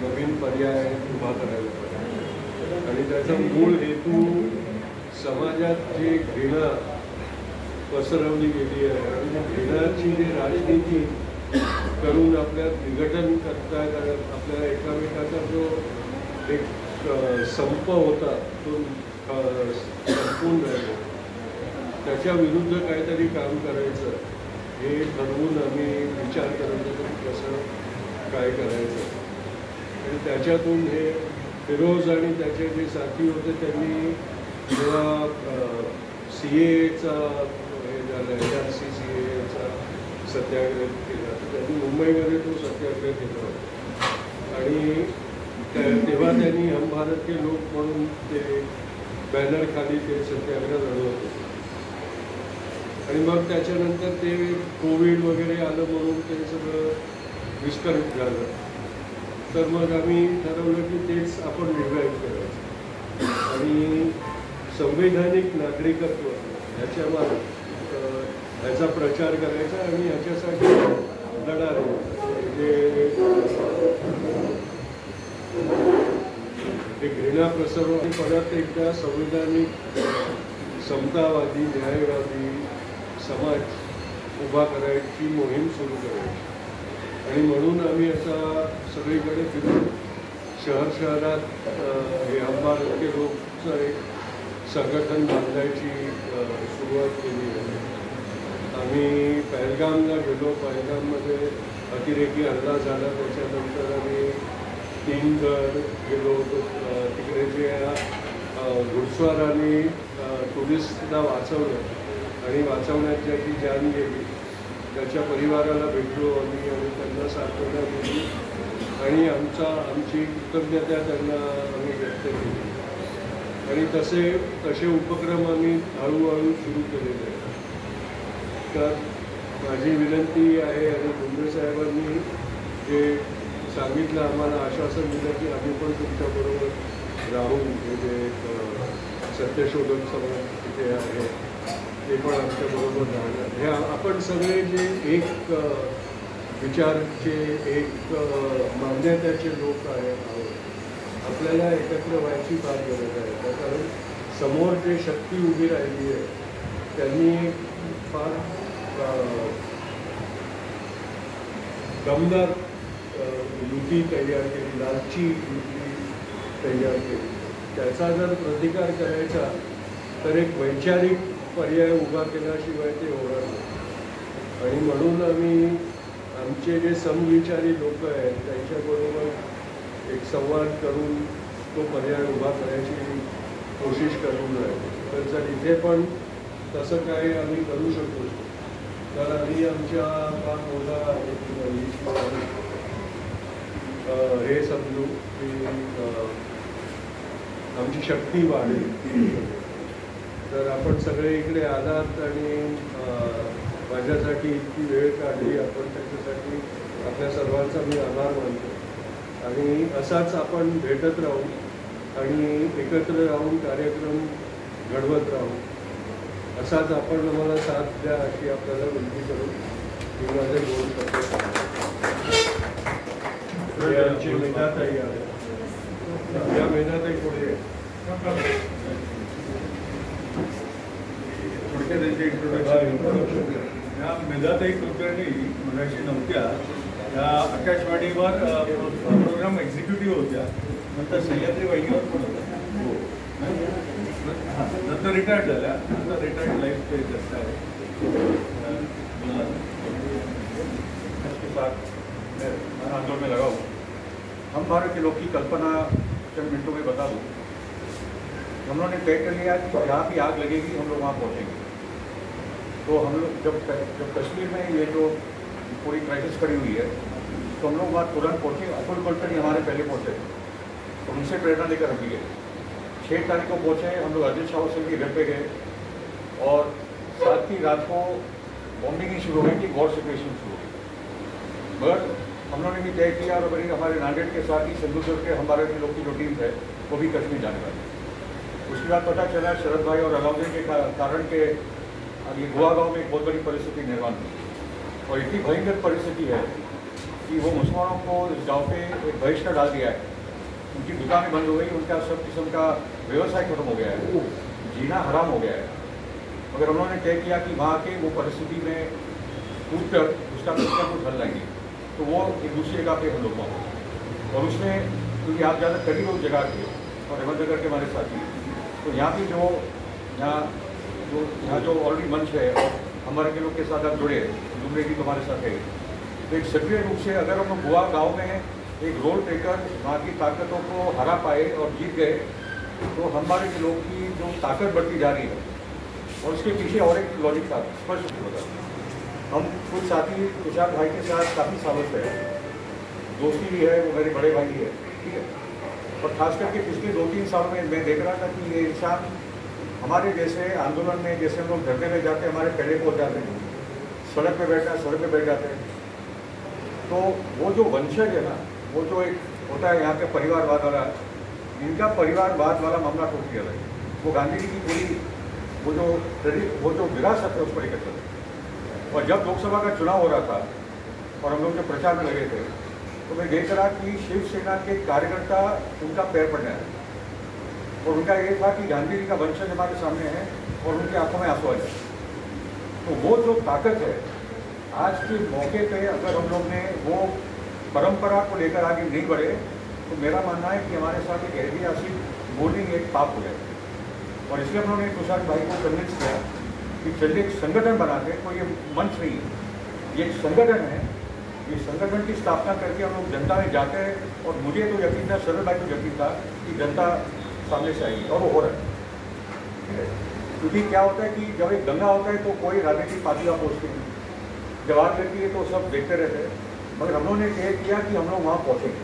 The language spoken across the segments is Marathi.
नवीन पर्याय उभा करायला पाहिजे आणि त्याचा मूळ हेतू समाजात जी घृणा पसरवली गेली आहे आणि घृणाची जी राजनीती करून आपल्यात विघटन करता आपल्या एकामेकाचा जो एक संप होता तो संपून राहिला, त्याच्या विरुद्ध काहीतरी काम करायचं हे ठरवून आम्ही विचार करत होतो कसं काय करायचं. आणि त्याच्यातून हे फिरोज आणि त्याचे जे साथी होते त्यांनी जेव्हा CAAचा हे झालं ARCCAAचा सत्याग्रह केला, त्यांनी मुंबईमध्ये तो सत्याग्रह केला होता आणि तेव्हा त्यांनी हम भारत के लोक म्हणून ते बॅनर खाली ते सत्याग्रह लढवत होते. आणि मग त्याच्यानंतर ते कोविड वगैरे आलं म्हणून ते सगळं विस्कळीत झालं. तर मग आम्ही ठरवलं की तेच आपण रिवाईव्ह करायचं आणि संवैधानिक नागरिकत्व ह्याचा प्रचार करायचा आणि ह्याच्यासाठी लढा ते घृणा प्रसरवून परत एकदा संवैधानिक समतावादी न्यायवादी समाज उभा करायची मोहीम सुरू करायची. आणि म्हणून आम्ही आता सगळीकडे फिरून शहरात हे हम भारत के लोकचं एक संघटन बांधायची सुरुवात केली आहे. आम्ही पहलगामला गेलो, पहलगाममध्ये अतिरेकी हल्ला झाला, त्याच्यानंतर आम्ही 3 गड गेलो. तिकडे जे घुडस्वारांनी टुरिस्टला वाचवलं आणि वाचवण्यात ज्याची जान गेली त्याच्या परिवाराला भेटलो आम्ही आणि त्यांना सांत्वना दिली आणि आमची कृतज्ञता त्यांना आम्ही व्यक्त केली. आणि तसे उपक्रम आम्ही हळूहळू सुरू केलेले आहेत. तर माझी विनंती आहे आणि मुंडे साहेबांनी जे सांगितलं आम्हाला आश्वासन दिलं की आम्ही पण तुमच्याबरोबर राहून म्हणजे सत्यशोधक समाज तिथे आहे ते पण आमच्याबरोबर राहणार. हे आपण सगळे जे एक विचारचे एक मान्यतेचे लोक आहोत, आपल्याला एकत्र व्हायची फार गरज आहे. कारण समोर जे शक्ती उभी राहिली आहे त्यांनी फार दमदार युती तयार केली, लालची युती तयार केली. त्याचा जर प्रतिकार करायचा तर एक वैचारिक पर्याय उभा केल्याशिवाय ते होणार नाही. आणि म्हणून आम्ही आमचे जे समविचारी लोक आहेत त्यांच्याबरोबर एक संवाद करून तो पर्याय उभा करायची कोशिश करून राहिलो. तर जर इथे पण तसं काय आम्ही करू शकतो तर आम्ही आमच्या फार मोठा हे समजू की आमची शक्ती वाढेल. तर आपण सगळे इकडे आलात आणि माझ्यासाठी इतकी वेळ काढली आपण त्याच्यासाठी आपल्या सर्वांचा मी आभार मानतो. आणि असाच आपण भेटत राहू आणि एकत्र राहून कार्यक्रम घडवत राहू. असाच आपण आम्हाला साथ द्या अशी आपल्याला विनंती करून मी माझे बोल करतो. आमची मेधाताई आहे, या मेधाताई पुढे इंट्रोडक्शन. या मेधाताई कुलकर्णी मगाशी नव्हत्या, त्या आकाशवाणीवर प्रोग्राम एक्झिक्युटिव्ह होत्या, नंतर सह्याद्री वाहिनीवर पण होत्या. नंतर रिटायर्ड झाल्या, नंतर रिटायर्ड लाईफ पे जस्ट आहे. आंदोलन में लगा हूँ. हम भारत के लोग की कल्पना चंद मिनटों में बता दूँ. हम लोगों ने तय कर लिया कि जहाँ भी आग लगेगी हम लोग वहाँ पहुँचेंगे. तो हम लोग जब कश्मीर में ये जो पूरी क्राइसिस खड़ी हुई है तो हम लोग वहाँ तुरंत पहुँचे. अतुल कुलकर्णी हमारे पहले पहुँचे तो उनसे प्रेरणा लेकर हम भी गए. 6 तारीख को पहुँचे हम लोग अजित शाह सिंह के घर पे गए और 7 की रात को बॉम्बिंग ही शुरू हो गई थी, वॉर सिचुएशन शुरू हो गई. मगर हम लोगों ने भी तय किया और बड़ी हमारे नांदेड़ के साथ ही सिंधुदुर्ग के हमारे लोग की जो टीम है वो भी कश्मीर जाने वाली. उसके बाद पता चला शरद भाई और अलाउद्दीन के कारण के ये गोवा गाँव में एक बहुत बड़ी परिस्थिति निर्माण हुई और इतनी भयंकर परिस्थिति है कि वो मुसलमानों को इस गांव पे एक बहिष्कार डाल दिया है, उनकी दुकानें बंद हो गई, उनका सब किस्म का व्यवसाय खत्म हो गया है, जीना हराम हो गया है। मगर उन्होंने तय किया कि वहाँ के वो परिस्थिति में कूद कर उसका कुछ ना कुछ हल लाएंगे, तो वो एक दूसरी जगह पे हम लोग पहुँचे। और उसमें क्योंकि आप ज़्यादा करीब उस जगह के और अहमदनगर के हमारे साथी, तो यहाँ भी यहाँ जो ऑलरेडी मंच है और हमारे के लोग के साथ आप जुड़े जुड़े भी हमारे साथ है, तो एक सक्रिय रूप से अगर हम बुआ गाँव में एक रोल टेकर वहाँ की ताकतों को हरा पाए और जीत गए, तो हमारे के लोग की जो ताकत बढ़ती जा रही है। और उसके पीछे और एक लॉजिक था, स्पष्ट होता। हम कुछ साथी तुषार भाई के साथ काफ़ी सालों से दोस्ती भी है, वो मेरे बड़े भाई है, ठीक है। और खास करके पिछले 2-3 सालों में मैं देख रहा था कि ये इंसान हमारे जैसे आंदोलन में, जैसे हम लोग धरने में जाते हैं, हमारे पहले पहुँच जाते हैं, सड़क पे बैठ जाते हैं, तो वो जो वंशज है ना, वो जो एक होता है यहाँ पे परिवारवाद वाला, इनका परिवारवाद वाला मामला टूट गया है। वो गांधी जी की पूरी वो जो विरासत है उस पर इकट्ठा है। और जब लोकसभा का चुनाव हो रहा था और हम लोग जो प्रचार में लगे थे, तो मैं देख रहा कि शिवसेना के कार्यकर्ता उनका पैर पड़ने आए और उनका ये था कि गांधी जी का वंशज हमारे सामने है और उनकी आंखों में आंसू आ जाए। तो वो जो ताकत है आज के मौके पे, अगर हम लोग ने वो परंपरा को लेकर आगे नहीं बढ़े, तो मेरा मानना है कि हमारे साथ एक ऐतिहासिक बोलिंग एक पाप हो जाए। और इसलिए हम लोगों ने तुषार भाई को कन्विंस किया कि चलिए एक संगठन बनाते हैं, कोई ये मंच नहीं है, ये एक संगठन है। ये संगठन की स्थापना करके हम लोग जनता में जाते हैं, और मुझे तो यकीन था, शरद भाई को यकीन था कि जनता सामने से आएगी, और वो हो रहा है। क्योंकि क्या होता है कि जब एक दंगा होता है तो कोई राजनीतिक पार्टी आप पहुँचती नहीं, जब आग लगती है तो सब देखते रहते हैं। मगर हम लोगों ने तय किया कि हम लोग वहाँ पहुँचेंगे।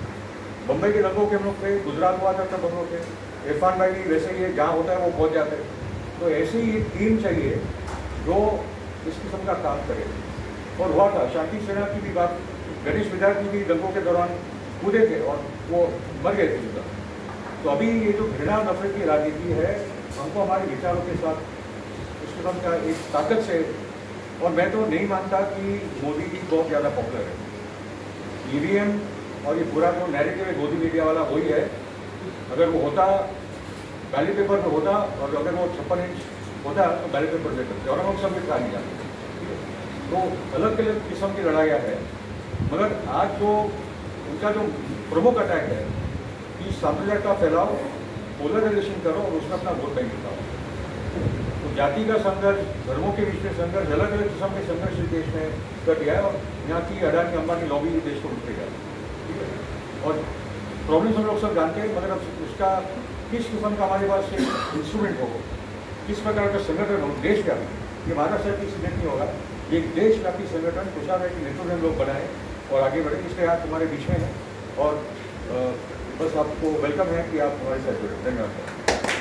बम्बई के दंगों के हम लोग थे, गुजरात हुआ था तब हम लोग थे, इरफान भाई भी वैसे ही जहाँ होता है वो पहुँच जाते हैं। तो ऐसी ही टीम चाहिए जो इस किस्म का काम करे। और हुआ था, शांति सेना की भी बात, गणेश विद्यार्थी भी दंगों के दौरान कूदे थे और वो मर गए थे जुदा। तो अभी ये जो घृणा नफरत की राजनीति है, हमको हमारे विचारों के साथ इस किस्म का एक ताकत से, और मैं तो नहीं मानता कि मोदी जी बहुत ज़्यादा पॉपुलर है। ईवीएम और ये पूरा जो नैरेटिव है मोदी मीडिया वाला वही है। अगर वो होता बैलेट पेपर में होता, और अगर वो 56 इंच होता तो बैलेट पेपर दे सकते, और हम सब में नहीं जाते। तो अलग अलग किस्म की लड़ाइयाँ है। मगर आज जो उनका जो प्रमुख अटैक है कि सांप्रदायिक का फैलाव, पोलराइजेशन करो और उसमें अपना वोट बैंक बताओ। तो जाति का संघर्ष, धर्मों के बीच में संघर्ष, अलग अलग किस्म के संघर्ष इस देश में कर दिया है, और यहाँ की अडानी अंबानी लॉबी देश को लुटते गया, ठीक है। और प्रॉब्लम्स हम लोग सब जानते हैं, मगर अब उसका किस किस्म का हमारे पास एक इंस्ट्रूमेंट हो, किस प्रकार का संगठन हो देशव्यापी, ये महाराष्ट्र की सीमेंट नहीं होगा, ये एक देशव्यापी संगठन तुषार भाई के नेतृत्व में लोग बनाए और आगे बढ़े। इसलिए आज हमारे बीच में है, और बस आपको वेलकम है कि आप हमारे साथ जुड़े। धन्यवाद।